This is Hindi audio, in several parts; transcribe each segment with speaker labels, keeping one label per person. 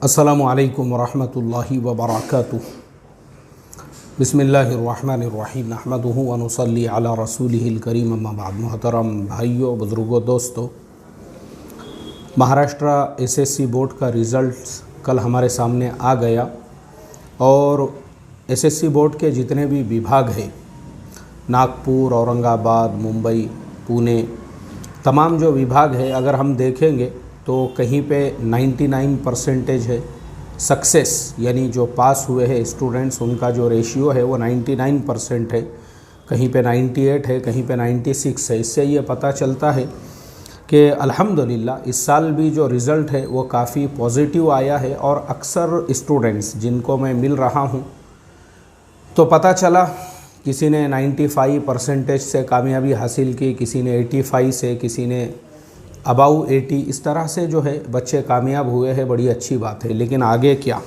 Speaker 1: अस्सलामु अलैकुम वरहमतुल्लाहि वबरकातुहू। बिस्मिल्लाहिर्रहमानिर्रहीम नहमदुहु व नुसल्ली अला रसूलिहिल करीम अम्मा बाद। मोहतरम भाइयों, बुज़ुर्गों, दोस्तों, महाराष्ट्र एसएससी बोर्ड का रिज़ल्ट कल हमारे सामने आ गया और एसएससी बोर्ड के जितने भी विभाग हैं, नागपुर, औरंगाबाद, मुंबई, पुणे, तमाम जो विभाग है, अगर हम देखेंगे तो कहीं पे 99% है सक्सेस, यानी जो पास हुए हैं स्टूडेंट्स उनका जो रेशियो है वो 99% है, कहीं पे 98 है, कहीं पे 96 है। इससे ये पता चलता है कि अल्हम्दुलिल्लाह इस साल भी जो रिज़ल्ट है वो काफ़ी पॉजिटिव आया है। और अक्सर स्टूडेंट्स जिनको मैं मिल रहा हूँ तो पता चला किसी ने 95% से कामयाबी हासिल की, किसी ने 85 से, किसी ने अबाउ 80, इस तरह से जो है बच्चे कामयाब हुए हैं। बड़ी अच्छी बात है, लेकिन आगे क्या?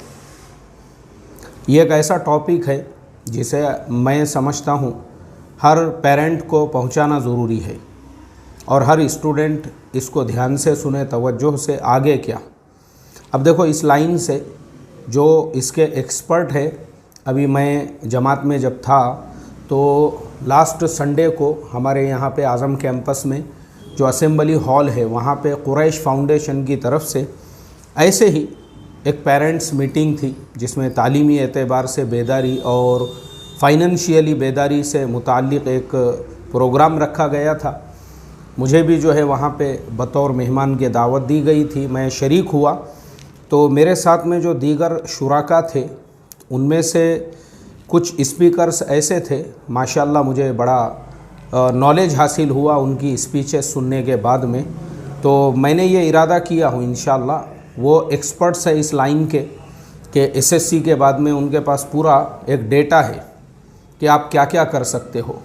Speaker 1: ये एक ऐसा टॉपिक है जिसे मैं समझता हूँ हर पेरेंट को पहुँचाना ज़रूरी है और हर स्टूडेंट इसको ध्यान से सुने, तवज्जो से। आगे क्या? अब देखो, इस लाइन से जो इसके एक्सपर्ट है, अभी मैं जमात में जब था तो लास्ट संडे को हमारे यहाँ पे आज़म कैंपस में जो असेंबली हॉल है वहाँ पे कुरैश फाउंडेशन की तरफ से ऐसे ही एक पेरेंट्स मीटिंग थी, जिसमें तालीमी एतबार से बेदारी और फाइनेंशियली बेदारी से मुताल्लिक़ एक प्रोग्राम रखा गया था। मुझे भी जो है वहाँ पे बतौर मेहमान के दावत दी गई थी, मैं शरीक हुआ। तो मेरे साथ में जो दीगर शुराका थे उनमें से कुछ स्पीकर्स ऐसे थे, माशाल्लाह मुझे बड़ा नॉलेज हासिल हुआ उनकी स्पीचेस सुनने के बाद में। तो मैंने ये इरादा किया हूँ इंशाल्लाह, वो एक्सपर्ट्स है इस लाइन के एसएससी के बाद में उनके पास पूरा एक डेटा है कि आप क्या क्या कर सकते हो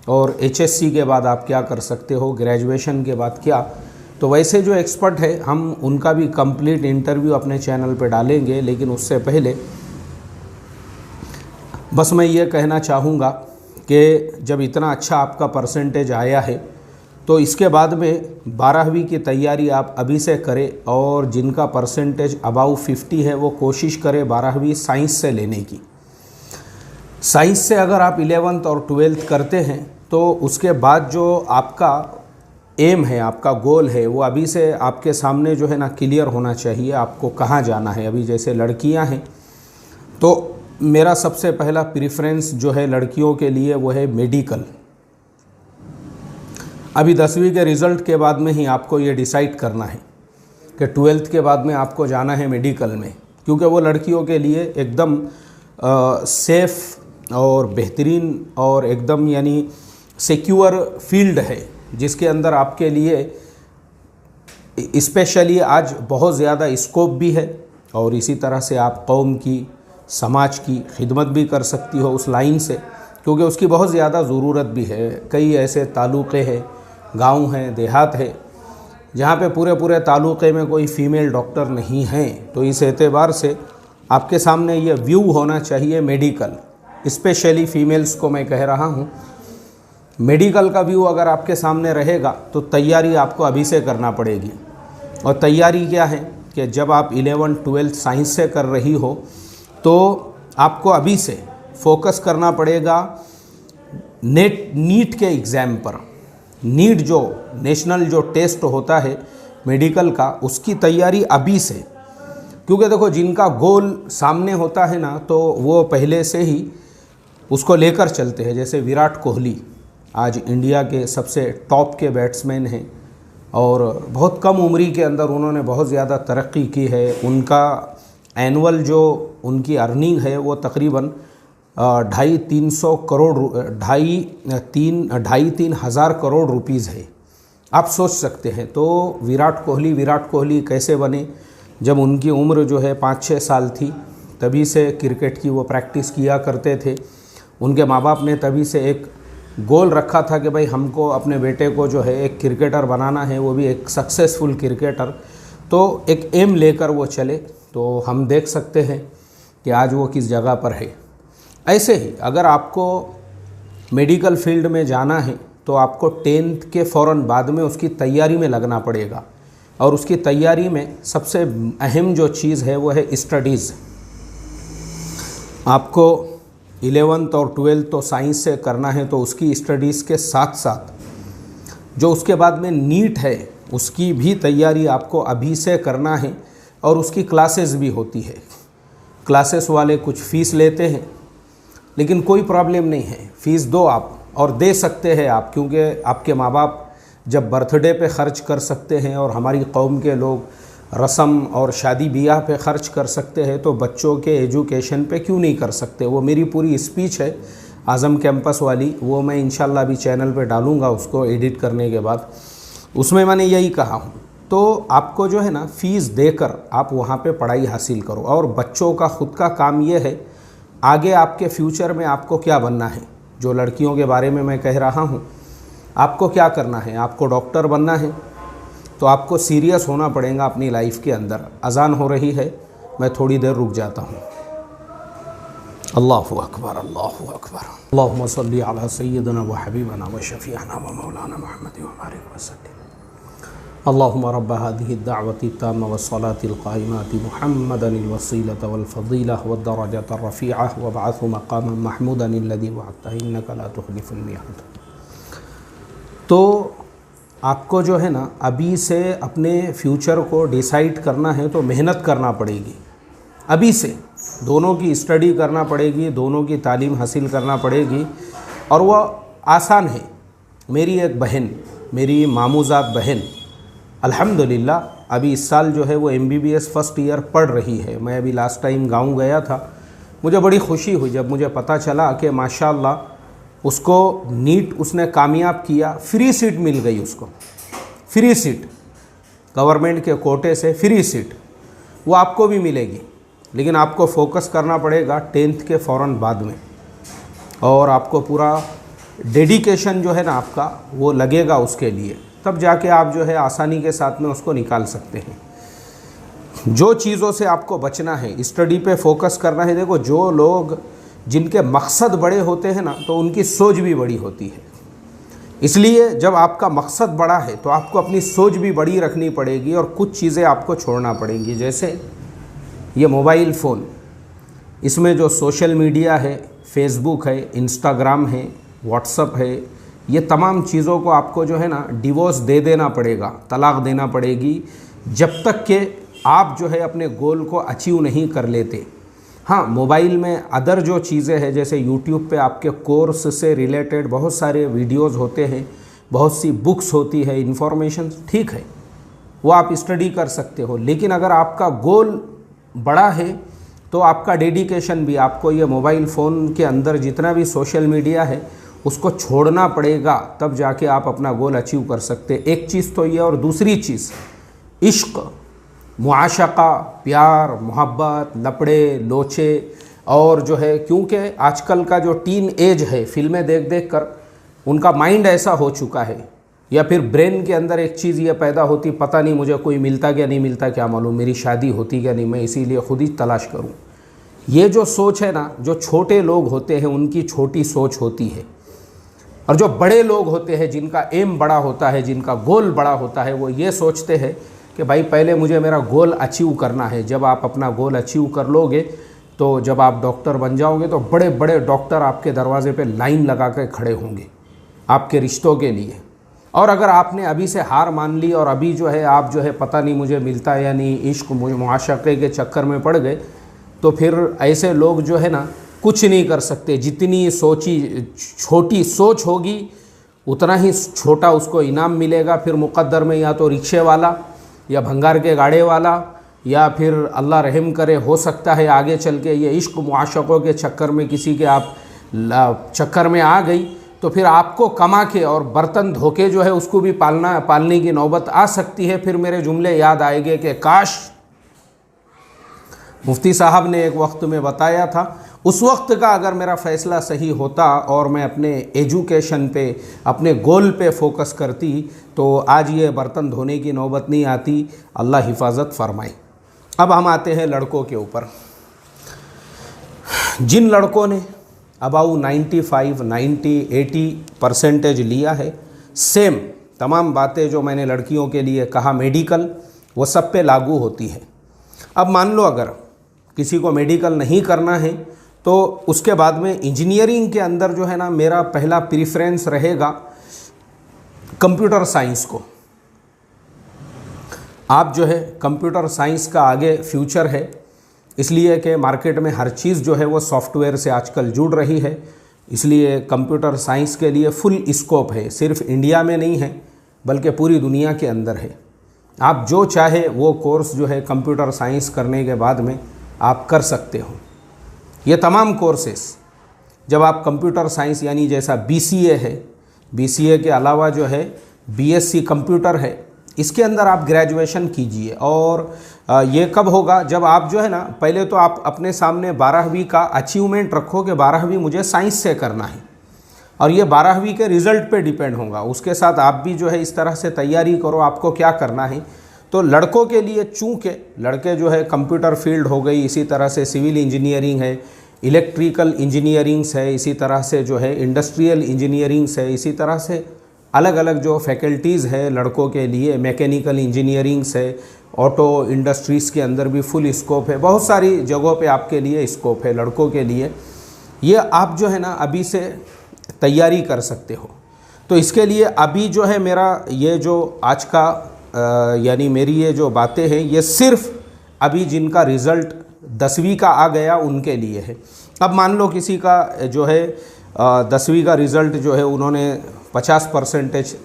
Speaker 1: और एचएससी के बाद आप क्या कर सकते हो, ग्रेजुएशन के बाद क्या। तो वैसे जो एक्सपर्ट है हम उनका भी कंप्लीट इंटरव्यू अपने चैनल पे डालेंगे, लेकिन उससे पहले बस मैं ये कहना चाहूँगा कि जब इतना अच्छा आपका परसेंटेज आया है तो इसके बाद में 12वीं की तैयारी आप अभी से करें, और जिनका परसेंटेज अबाउ 50 है वो कोशिश करें 12वीं साइंस से लेने की। साइंस से अगर आप 11th और 12th करते हैं तो उसके बाद जो आपका एम है, आपका गोल है, वो अभी से आपके सामने जो है ना क्लियर होना चाहिए, आपको कहाँ जाना है। अभी जैसे लड़कियां हैं तो मेरा सबसे पहला प्रेफरेंस जो है लड़कियों के लिए वो है मेडिकल। अभी 10वीं के रिज़ल्ट के बाद में ही आपको ये डिसाइड करना है कि 12th के बाद में आपको जाना है मेडिकल में, क्योंकि वो लड़कियों के लिए एकदम सेफ़ और बेहतरीन और एकदम यानी सिक्योर फील्ड है, जिसके अंदर आपके लिए स्पेशली आज बहुत ज़्यादा स्कोप भी है और इसी तरह से आप कौम की, समाज की खिदमत भी कर सकती हो उस लाइन से, क्योंकि उसकी बहुत ज़्यादा ज़रूरत भी है। कई ऐसे तालुक़े हैं, गांव हैं, देहात है, जहाँ पे पूरे पूरे तालुक़े में कोई फ़ीमेल डॉक्टर नहीं हैं। तो इस एतबार से आपके सामने ये व्यू होना चाहिए मेडिकल, स्पेशली फ़ीमेल्स को मैं कह रहा हूँ। मेडिकल का व्यू अगर आपके सामने रहेगा तो तैयारी आपको अभी से करना पड़ेगी। और तैयारी क्या है कि जब आप 11th 12th साइंस से कर रही हो तो आपको अभी से फोकस करना पड़ेगा नीट के एग्ज़ाम पर। नीट जो नेशनल जो टेस्ट होता है मेडिकल का, उसकी तैयारी अभी से, क्योंकि देखो जिनका गोल सामने होता है ना तो वो पहले से ही उसको लेकर चलते हैं। जैसे विराट कोहली आज इंडिया के सबसे टॉप के बैट्समैन हैं और बहुत कम उम्री के अंदर उन्होंने बहुत ज़्यादा तरक्की की है। उनका एनुअल जो उनकी अर्निंग है वो तकरीबन 2,500-3,000 हज़ार करोड़ रुपीज़ है। आप सोच सकते हैं। तो विराट कोहली कैसे बने? जब उनकी उम्र जो है 5-6 साल थी तभी से क्रिकेट की वो प्रैक्टिस किया करते थे। उनके माँ बाप ने तभी से एक गोल रखा था कि भाई हमको अपने बेटे को जो है एक क्रिकेटर बनाना है, वो भी एक सक्सेसफुल क्रिकेटर। तो एक एम लेकर वो चले। तो हम देख सकते हैं कि आज वो किस जगह पर है। ऐसे ही अगर आपको मेडिकल फील्ड में जाना है तो आपको 10th के फ़ौरन बाद में उसकी तैयारी में लगना पड़ेगा, और उसकी तैयारी में सबसे अहम जो चीज़ है वो है स्टडीज़। आपको 11th और 12th तो साइंस से करना है, तो उसकी स्टडीज़ के साथ साथ जो उसके बाद में नीट है उसकी भी तैयारी आपको अभी से करना है। और उसकी क्लासेस भी होती है। क्लासेस वाले कुछ फ़ीस लेते हैं, लेकिन कोई प्रॉब्लम नहीं है, फ़ीस दो आप, और दे सकते हैं आप, क्योंकि आपके माँ बाप जब बर्थडे पे ख़र्च कर सकते हैं और हमारी कौम के लोग रस्म और शादी ब्याह पे ख़र्च कर सकते हैं, तो बच्चों के एजुकेशन पे क्यों नहीं कर सकते। वो मेरी पूरी स्पीच है आज़म कैंपस वाली, वो मैं इंशाल्लाह अभी चैनल पे डालूँगा उसको एडिट करने के बाद। उसमें मैंने यही कहा हूँ। तो आपको जो है ना फ़ीस देकर आप वहाँ पे पढ़ाई हासिल करो। और बच्चों का ख़ुद का काम ये है, आगे आपके फ्यूचर में आपको क्या बनना है। जो लड़कियों के बारे में मैं कह रहा हूँ, आपको क्या करना है, आपको डॉक्टर बनना है, तो आपको सीरियस होना पड़ेगा अपनी लाइफ के अंदर। अज़ान हो रही है, मैं थोड़ी देर रुक जाता हूँ। अल्लाहु अकबर, अल्लाहु अकबर। अल्लाहुम्मा सल्ली अला सय्यिदिना व हबीबना व शफीअना व मौलाना मुहम्मद व बारिक वसल्लिम। अल्लाहुम्मा रब्ब हादिहि दावति ताम्मा व सलातिल काइमाति मुहम्मदनिल वसीलत वल फज़ीला व दरजत रफ़ीअ व बअथहु मक़ामन महमूदन अल्लज़ी वअदतहु इन्नका ला तुख़लिफ़ुल मिआद। तो आपको जो है ना अभी से अपने फ्यूचर को डिसाइड करना है, तो मेहनत करना पड़ेगी अभी से। दोनों की स्टडी करना पड़ेगी, दोनों की तालीम हासिल करना पड़ेगी। और वह आसान है। मेरी एक बहन, मेरी मामूज़ात बहन, अल्हम्दुलिल्लाह अभी इस साल जो है वो MBBS फर्स्ट ईयर पढ़ रही है। मैं अभी लास्ट टाइम गाँव गया था, मुझे बड़ी खुशी हुई जब मुझे पता चला कि माशाअल्लाह उसको नीट उसने कामयाब किया, फ्री सीट मिल गई उसको, फ्री सीट, गवर्नमेंट के कोटे से फ्री सीट। वो आपको भी मिलेगी, लेकिन आपको फोकस करना पड़ेगा 10th के फ़ौरन बाद में, और आपको पूरा डेडिकेशन जो है ना आपका वो लगेगा उसके लिए, तब जाके आप जो है आसानी के साथ में उसको निकाल सकते हैं। जो चीज़ों से आपको बचना है, स्टडी पे फोकस करना है। देखो, जो लोग जिनके मकसद बड़े होते हैं ना, तो उनकी सोच भी बड़ी होती है। इसलिए जब आपका मकसद बड़ा है तो आपको अपनी सोच भी बड़ी रखनी पड़ेगी और कुछ चीज़ें आपको छोड़ना पड़ेंगी। जैसे ये मोबाइल फ़ोन, इसमें जो सोशल मीडिया है, फेसबुक है, इंस्टाग्राम है, व्हाट्सअप है, ये तमाम चीज़ों को आपको जो है ना डिवोर्स दे देना पड़ेगा, तलाक़ देना पड़ेगी, जब तक कि आप जो है अपने गोल को अचीव नहीं कर लेते। हाँ, मोबाइल में अदर जो चीज़ें हैं, जैसे यूट्यूब पे आपके कोर्स से रिलेटेड बहुत सारे वीडियोज़ होते हैं, बहुत सी बुक्स होती है, इन्फॉर्मेशन, ठीक है, वो आप स्टडी कर सकते हो। लेकिन अगर आपका गोल बड़ा है तो आपका डेडिकेशन भी, आपको ये मोबाइल फ़ोन के अंदर जितना भी सोशल मीडिया है उसको छोड़ना पड़ेगा, तब जाके आप अपना गोल अचीव कर सकते। एक चीज़ तो ये, और दूसरी चीज़ इश्क, मुआशका, प्यार, मोहब्बत, लपड़े लोचे, और जो है क्योंकि आजकल का जो टीन एज है, फिल्में देख देख कर उनका माइंड ऐसा हो चुका है, या फिर ब्रेन के अंदर एक चीज़ ये पैदा होती, पता नहीं मुझे कोई मिलता क्या नहीं मिलता, क्या मालूम मेरी शादी होती क्या नहीं, मैं इसीलिए खुद ही तलाश करूं। ये जो सोच है ना, जो छोटे लोग होते हैं उनकी छोटी सोच होती है, और जो बड़े लोग होते हैं जिनका एम बड़ा होता है, जिनका गोल बड़ा होता है, वो ये सोचते हैं कि भाई पहले मुझे मेरा गोल अचीव करना है। जब आप अपना गोल अचीव कर लोगे, तो जब आप डॉक्टर बन जाओगे तो बड़े बड़े डॉक्टर आपके दरवाजे पे लाइन लगा कर खड़े होंगे आपके रिश्तों के लिए। और अगर आपने अभी से हार मान ली और अभी जो है आप जो है पता नहीं मुझे मिलता है या नहीं, इश्क मुआशक़े के चक्कर में पड़ गए, तो फिर ऐसे लोग जो है ना कुछ नहीं कर सकते। जितनी छोटी सोच होगी उतना ही छोटा उसको इनाम मिलेगा। फिर मुक़द्दर में या तो रिक्शे वाला या भंगार के गाड़े वाला, या फिर अल्लाह रहम करे, हो सकता है आगे चल के ये इश्क मुआशक़ों के चक्कर में किसी के आप चक्कर में आ गई, तो फिर आपको कमा के और बर्तन धोके जो है उसको भी पालने की नौबत आ सकती है। फिर मेरे जुमले याद आएंगे कि काश मुफ्ती साहब ने एक वक्त में बताया था, उस वक्त का अगर मेरा फ़ैसला सही होता और मैं अपने एजुकेशन पे, अपने गोल पे फोकस करती, तो आज ये बर्तन धोने की नौबत नहीं आती। अल्लाह हिफाजत फरमाए। अब हम आते हैं लड़कों के ऊपर। जिन लड़कों ने अबाउ 95, 90, 80% लिया है, सेम तमाम बातें जो मैंने लड़कियों के लिए कहा मेडिकल, वो सब पे लागू होती है। अब मान लो अगर किसी को मेडिकल नहीं करना है तो उसके बाद में इंजीनियरिंग के अंदर जो है ना, मेरा पहला प्रीफरेंस रहेगा कंप्यूटर साइंस को। आप जो है कंप्यूटर साइंस का आगे फ्यूचर है, इसलिए कि मार्केट में हर चीज़ जो है वो सॉफ्टवेयर से आजकल जुड़ रही है, इसलिए कंप्यूटर साइंस के लिए फुल स्कोप है। सिर्फ इंडिया में नहीं है बल्कि पूरी दुनिया के अंदर है। आप जो चाहे वो कोर्स जो है कंप्यूटर साइंस करने के बाद में आप कर सकते हो। ये तमाम कोर्सेस जब आप कंप्यूटर साइंस यानी जैसा BCA है, BCA के अलावा जो है BSc कंप्यूटर है, इसके अंदर आप ग्रेजुएशन कीजिए। और ये कब होगा, जब आप जो है ना, पहले तो आप अपने सामने 12वीं का अचीवमेंट रखो कि 12वीं मुझे साइंस से करना है, और ये 12वीं के रिज़ल्ट पे डिपेंड होगा। उसके साथ आप भी जो है इस तरह से तैयारी करो आपको क्या करना है। तो लड़कों के लिए चूँकि लड़के जो है कंप्यूटर फील्ड हो गई, इसी तरह से सिविल इंजीनियरिंग है, इलेक्ट्रिकल इंजीनियरिंग्स है, इसी तरह से जो है इंडस्ट्रियल इंजीनियरिंग्स है, इसी तरह से अलग अलग जो फैकल्टीज़ है लड़कों के लिए, मैकेनिकल इंजीनियरिंग्स है, ऑटो इंडस्ट्रीज़ के अंदर भी फुल स्कोप है, बहुत सारी जगहों पे आपके लिए स्कोप है लड़कों के लिए। ये आप जो है ना अभी से तैयारी कर सकते हो। तो इसके लिए अभी जो है मेरा ये जो आज का यानी मेरी ये जो बातें हैं ये सिर्फ अभी जिनका रिज़ल्ट 10वीं का आ गया उनके लिए है। अब मान लो किसी का जो है 10वीं का रिज़ल्ट जो है उन्होंने 50%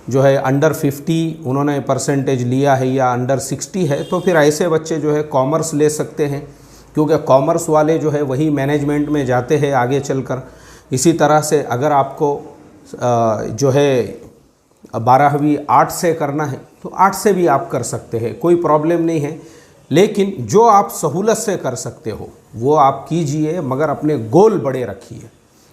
Speaker 1: जो है अंडर 50 उन्होंने परसेंटेज लिया है या अंडर 60 है, तो फिर ऐसे बच्चे जो है कॉमर्स ले सकते हैं, क्योंकि कॉमर्स वाले जो है वही मैनेजमेंट में जाते हैं आगे चलकर। इसी तरह से अगर आपको जो है 12वीं आर्ट से करना है तो आर्ट से भी आप कर सकते हैं, कोई प्रॉब्लम नहीं है। लेकिन जो आप सहूलत से कर सकते हो वो आप कीजिए, मगर अपने गोल बड़े रखिए।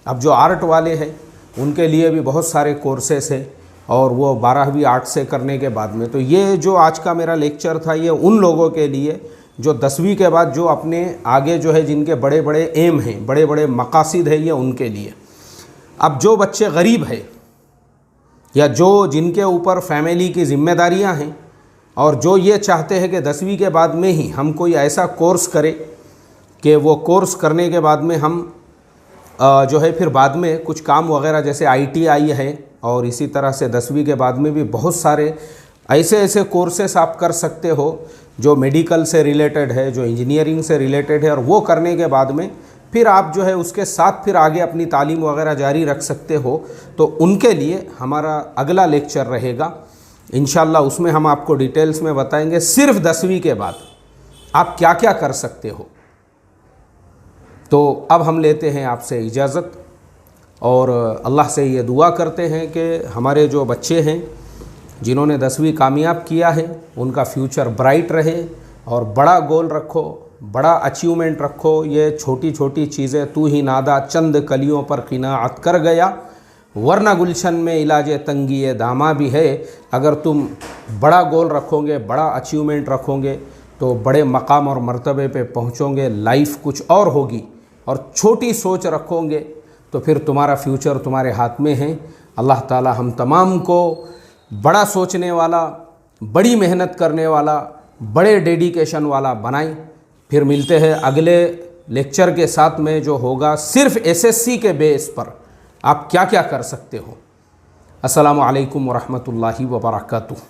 Speaker 1: अब जो आर्ट वाले हैं उनके लिए भी बहुत सारे कोर्सेस हैं, और वो 12वीं आर्ट से करने के बाद में, तो ये जो आज का मेरा लेक्चर था ये उन लोगों के लिए जो 10वीं के बाद जो अपने आगे जो है जिनके बड़े बड़े एम हैं, बड़े बड़े मकासद है, ये उनके लिए। अब जो बच्चे गरीब हैं या जो जिनके ऊपर फैमिली की जिम्मेदारियां हैं और जो ये चाहते हैं कि 10वीं के बाद में ही हम कोई ऐसा कोर्स करें कि वो कोर्स करने के बाद में हम जो है फिर बाद में कुछ काम वगैरह जैसे ITI है, और इसी तरह से 10वीं के बाद में भी बहुत सारे ऐसे ऐसे कोर्सेस आप कर सकते हो जो मेडिकल से रिलेटेड है, जो इंजीनियरिंग से रिलेटेड है, और वो करने के बाद में फिर आप जो है उसके साथ फिर आगे अपनी तालीम वगैरह जारी रख सकते हो। तो उनके लिए हमारा अगला लेक्चर रहेगा इंशाल्लाह, उसमें हम आपको डिटेल्स में बताएंगे सिर्फ 10वीं के बाद आप क्या क्या कर सकते हो। तो अब हम लेते हैं आपसे इजाज़त, और अल्लाह से ये दुआ करते हैं कि हमारे जो बच्चे हैं जिन्होंने 10वीं कामयाब किया है उनका फ्यूचर ब्राइट रहे, और बड़ा गोल रखो, बड़ा अचीवमेंट रखो। ये छोटी छोटी चीज़ें तू ही नादा चंद कलियों पर क़िनाअत कर गया, वरना गुलशन में इलाजे तंगी दामा भी है। अगर तुम बड़ा गोल रखोगे, बड़ा अचीवमेंट रखोगे तो बड़े मकाम और मर्तबे पे पहुँचोगे, लाइफ कुछ और होगी। और छोटी सोच रखोगे तो फिर तुम्हारा फ्यूचर तुम्हारे हाथ में है। अल्लाह ताला हम तमाम को बड़ा सोचने वाला, बड़ी मेहनत करने वाला, बड़े डेडिकेशन वाला बनाए। फिर मिलते हैं अगले लेक्चर के साथ में जो होगा सिर्फ SSC के बेस पर आप क्या क्या कर सकते हो। अस्सलामु अलैकुम वरहमतुल्लाहि वबरकातुहू।